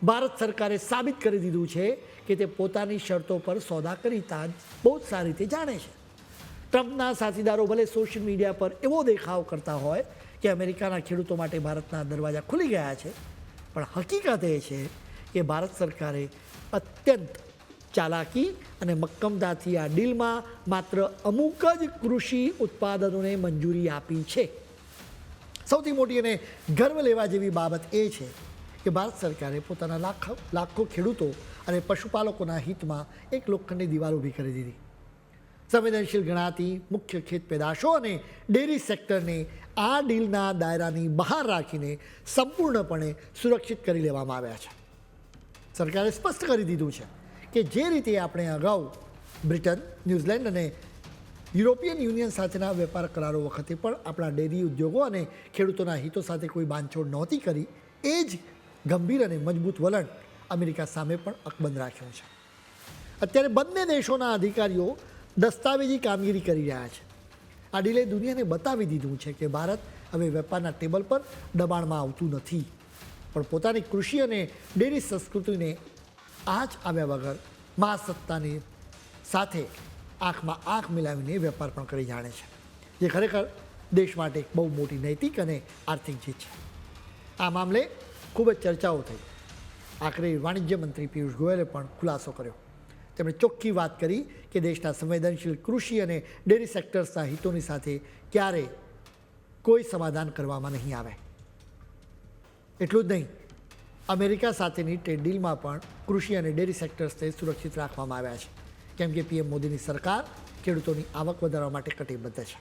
ભારત સરકારે સાબિત કરી દીધું છે કે તે પોતાની શરતો પર સોદા કરીતા બહુ જ સારી રીતે જાણે છે. ટ્રમ્પના સાથીદારો ભલે સોશિયલ મીડિયા પર એવો દેખાવ કરતા હોય કે અમેરિકાના ખેડૂતો માટે ભારતના દરવાજા ખુલી ગયા છે, પણ હકીકત એ છે કે ભારત સરકારે અત્યંત ચાલાકી અને મક્કમતાથી આ ડીલમાં માત્ર અમુક જ કૃષિ ઉત્પાદનોને મંજૂરી આપી છે. સૌથી મોટી અને ગર્વ લેવા જેવી બાબત એ છે કે ભારત સરકારે પોતાના લાખો ખેડૂતો અને પશુપાલકોના હિતમાં એક લોખંડની દિવાલ ઊભી કરી દીધી. સંવેદનશીલ ગણાતી મુખ્ય ખેત પેદાશો અને ડેરી સેક્ટરને આ ડીલના દાયરાની બહાર રાખીને સંપૂર્ણપણે સુરક્ષિત કરી લેવામાં આવ્યા છે. સરકારે સ્પષ્ટ કરી દીધું છે કે જે રીતે આપણે અગાઉ બ્રિટન, ન્યૂઝીલેન્ડ અને યુરોપિયન યુનિયન સાથેના વેપાર કરારો વખતે પણ આપણા ડેરી ઉદ્યોગો અને ખેડૂતોના હિતો સાથે કોઈ બાંધછોડ નહોતી કરી, એ જ ગંભીર અને મજબૂત વલણ અમેરિકા સામે પણ અકબંધ રાખ્યું છે. અત્યારે બંને દેશોના અધિકારીઓ દસ્તાવેજી કામગીરી કરી રહ્યા છે. આ ડીલે દુનિયાને બતાવી દીધું છે કે ભારત હવે વેપારના ટેબલ પર દબાણમાં આવતું નથી, પણ પોતાની કૃષિ અને ડેરી સંસ્કૃતિને આંચ આવ્યા વગર મહાસત્તાની સાથે આંખમાં આંખ મિલાવીને વેપાર પણ કરી જાણે છે, જે ખરેખર દેશ માટે એક બહુ મોટી નૈતિક અને આર્થિક જીત છે. આ મામલે ખૂબ જ ચર્ચાઓ થઈ. આખરે વાણિજ્ય મંત્રી પિયુષ ગોયલે પણ ખુલાસો કર્યો. તેમણે ચોખ્ખી વાત કરી કે દેશના સંવેદનશીલ કૃષિ અને ડેરી સેક્ટર્સના હિતોની સાથે ક્યારેય કોઈ સમાધાન કરવામાં નહીં આવે. એટલું જ નહીં, અમેરિકા સાથેની ટ્રેડ ડીલમાં પણ કૃષિ અને ડેરી સેક્ટર્સને સુરક્ષિત રાખવામાં આવ્યા છે, કેમ કે પીએમ મોદીની સરકાર ખેડૂતોની આવક વધારવા માટે કટિબદ્ધ છે.